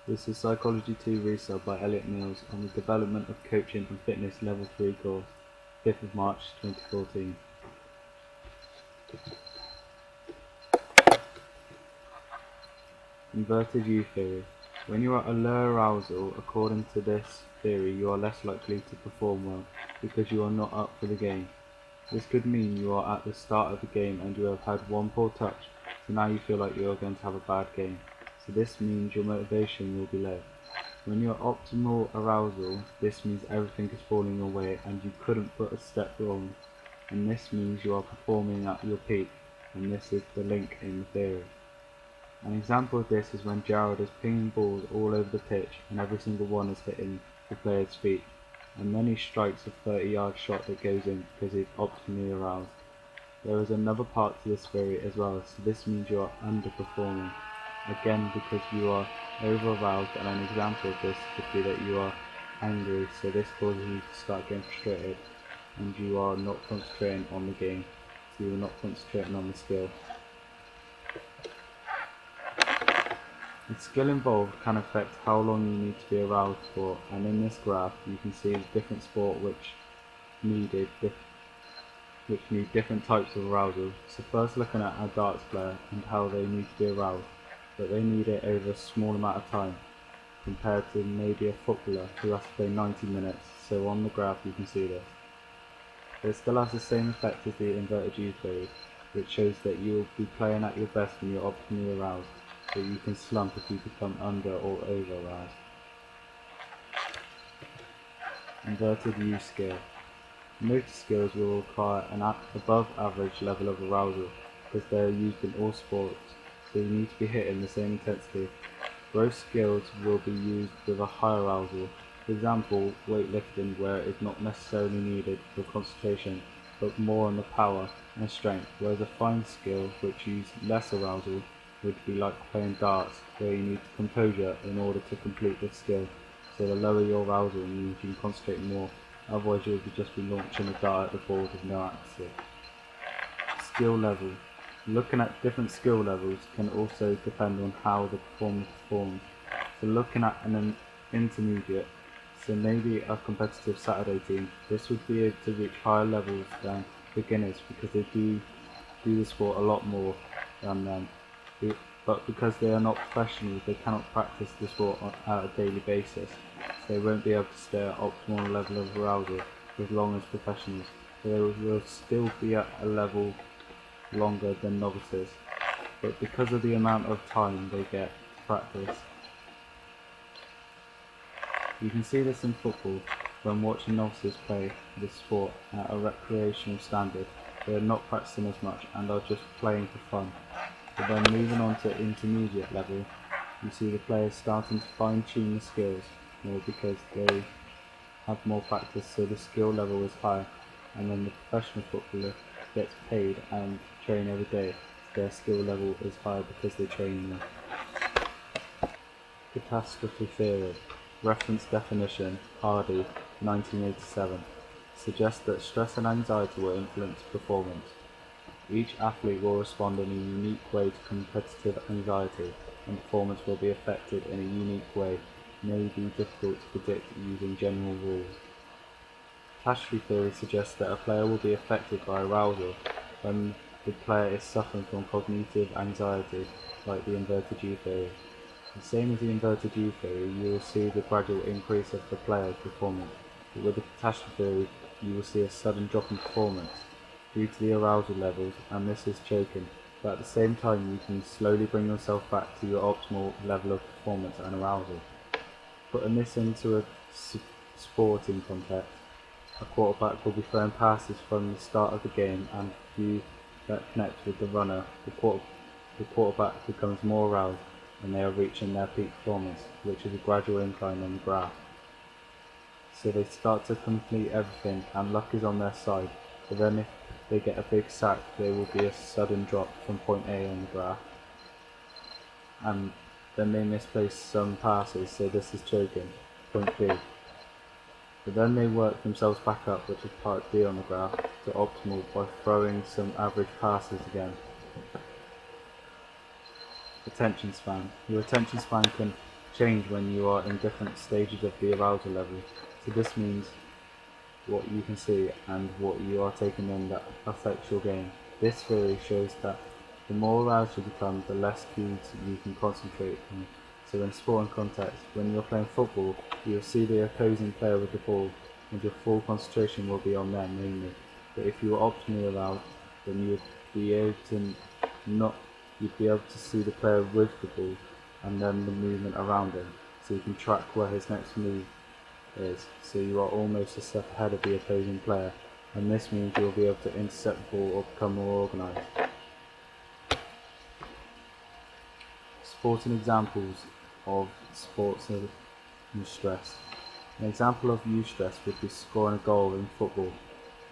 This is Psychology 2 resub by Elliot Mills on the Development of Coaching and Fitness Level 3 course, 5th of March 2014. Inverted U theory. When you are at low arousal, according to this theory, you are less likely to perform well because you are not up for the game. This could mean you are at the start of the game and you have had one poor touch, so now you feel like you are going to have a bad game. So this means your motivation will be low. When you are optimal arousal, this means everything is falling your way and you couldn't put a step wrong, and this means you are performing at your peak, and this is the link in the theory. An example of this is when Gerald is pinging balls all over the pitch and every single one is hitting the player's feet, and then he strikes a 30-yard shot that goes in because he's optimally aroused. There is another part to this theory as well, so this means you are underperforming, again because you are over-aroused, and an example of this could be that you are angry, so this causes you to start getting frustrated and you are not concentrating on the game, so you are not concentrating on the skill. The skill involved can affect how long you need to be aroused for, and in this graph you can see the different sport which need different types of arousal. So first looking at a darts player and how they need to be aroused, but they need it over a small amount of time compared to maybe a footballer who has to play 90 minutes, so on the graph you can see this. It still has the same effect as the inverted U theory, which shows that you will be playing at your best when you're optimally aroused, but you can slump if you become under or over aroused. Inverted U scale. Motor skills will require an above average level of arousal because they are used in all sports, so you need to be hitting the same intensity. Gross skills will be used with a high arousal, for example weightlifting, where it is not necessarily needed for concentration but more on the power and strength, whereas a fine skill which uses less arousal would be like playing darts, where you need composure in order to complete this skill, so the lower your arousal means you can concentrate more, otherwise you would just be launching a dart at the board with no accuracy. Skill level. Looking at different skill levels can also depend on how the performer performs. So looking at an intermediate, so maybe a competitive Saturday team, this would be able to reach higher levels than beginners because they do the sport a lot more than them. But because they are not professionals, they cannot practice the sport on a daily basis, so they won't be able to stay at optimal level of arousal as long as professionals, so they will still be at a level longer than novices, but because of the amount of time they get to practice. You can see this in football when watching novices play this sport at a recreational standard. They are not practicing as much and are just playing for fun. But then moving on to intermediate level, you see the players starting to fine-tune the skills more because they have more practice, so the skill level is higher, and then the professional footballer gets paid and train every day, so their skill level is higher because they train more. Catastrophe theory. Reference definition, Hardy, 1987, suggests that stress and anxiety will influence performance. Each athlete will respond in a unique way to competitive anxiety, and performance will be affected in a unique way. It may be difficult to predict using general rules. Catastrophe theory suggests that a player will be affected by arousal when the player is suffering from cognitive anxiety, like the inverted U theory. The same as the inverted U theory, you will see the gradual increase of the player's performance, but with the catastrophe theory, you will see a sudden drop in performance due to the arousal levels, and this is choking, but at the same time you can slowly bring yourself back to your optimal level of performance and arousal. Putting this into a sporting context, a quarterback will be throwing passes from the start of the game, and if you connect with the runner, the quarterback becomes more aroused and they are reaching their peak performance, which is a gradual incline on the graph. So they start to complete everything and luck is on their side, but then if they get a big sack, there will be a sudden drop from point A on the graph, and then they misplace some passes, so this is choking, point B. But then they work themselves back up, which is part D on the graph, to optimal by throwing some average passes again. Attention span. Your attention span can change when you are in different stages of the arousal level. So this means what you can see and what you are taking in that affects your game. This theory shows that the more aroused you become, the less cues you can concentrate on. So in sporting context, when you're playing football, you'll see the opposing player with the ball, and your full concentration will be on them mainly. But if you are optimally aroused, then you'd be able to see the player with the ball, and then the movement around him, so you can track where his next move is, so you are almost a step ahead of the opposing player, and this means you'll be able to intercept the ball or become more organised. Sporting examples of sports and stress. An example of eustress would be scoring a goal in football.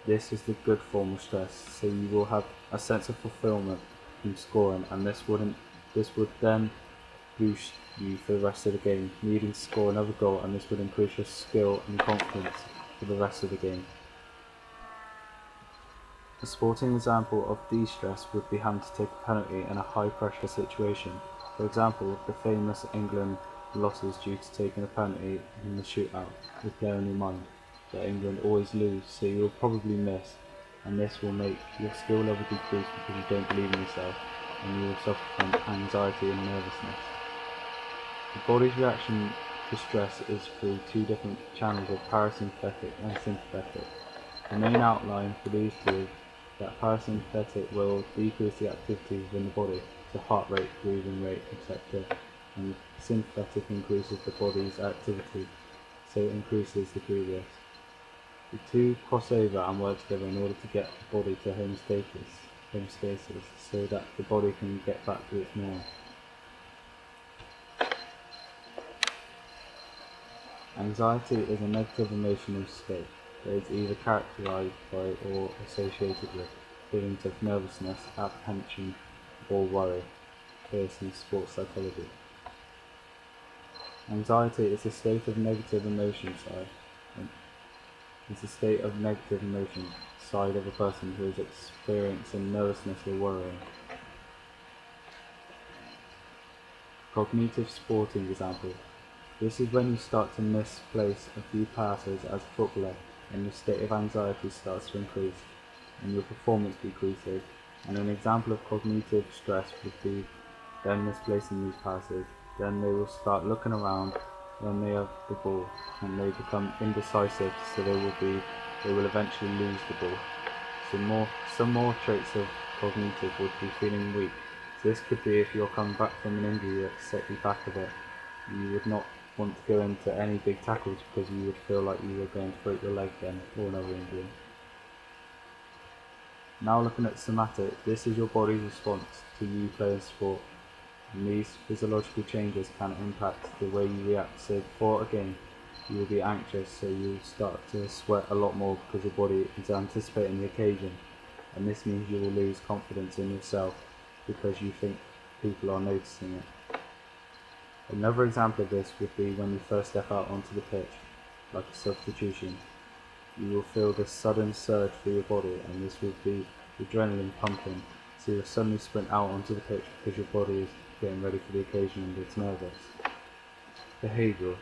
This is the good form of stress, so you will have a sense of fulfillment from scoring, and this would then boost you for the rest of the game, needing to score another goal, and this would increase your skill and confidence for the rest of the game. A sporting example of de-stress would be having to take a penalty in a high pressure situation. For example, the famous England losses due to taking a penalty in the shootout will play on your mind, that England always lose, so you will probably miss, and this will make your skill level decrease because you don't believe in yourself, and you will suffer from anxiety and nervousness. The body's reaction to stress is through two different channels of parasympathetic and sympathetic. The main outline for these two is that parasympathetic will decrease the activity within the body, so heart rate, breathing rate, etc. And sympathetic increases the body's activity, so it increases the previous. The two cross over and work together in order to get the body to homeostasis, so that the body can get back to its norm. Anxiety is a negative emotional state that is either characterized by or associated with feelings of nervousness, apprehension, or worry. Based in sports psychology. Anxiety is a state of negative emotion side of a person who is experiencing nervousness or worrying. Cognitive sporting example. This is when you start to misplace a few passes as a footballer, and your state of anxiety starts to increase, and your performance decreases. And an example of cognitive stress would be them misplacing these passes. Then they will start looking around when they have the ball, and they become indecisive, so they will eventually lose the ball. Some more traits of cognitive would be feeling weak. So this could be if you're coming back from an injury that set you back a bit. You would not want to go into any big tackles because you would feel like you were going to break your leg then, or another injury. Now looking at somatic, this is your body's response to you playing sport, and these physiological changes can impact the way you react. So before a game, you will be anxious, so you will start to sweat a lot more because your body is anticipating the occasion, and this means you will lose confidence in yourself because you think people are noticing it. Another example of this would be when you first step out onto the pitch, like a substitution. You will feel this sudden surge through your body, and this will be adrenaline pumping, so you'll suddenly sprint out onto the pitch because your body is getting ready for the occasion and it's nervous. Behavioural.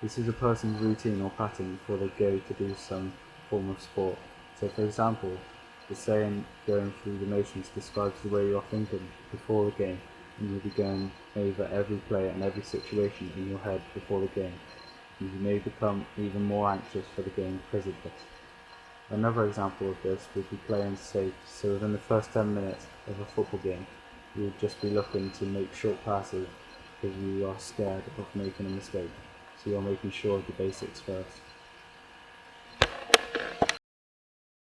This is a person's routine or pattern before they go to do some form of sport. So for example, the saying going through the motions describes the way you are thinking before the game, and you'll be going over every play and every situation in your head before the game, and you may become even more anxious for the game because of this. Another example of this would be playing safe, so within the first 10 minutes of a football game, you would just be looking to make short passes because you are scared of making a mistake, so you're making sure of the basics first.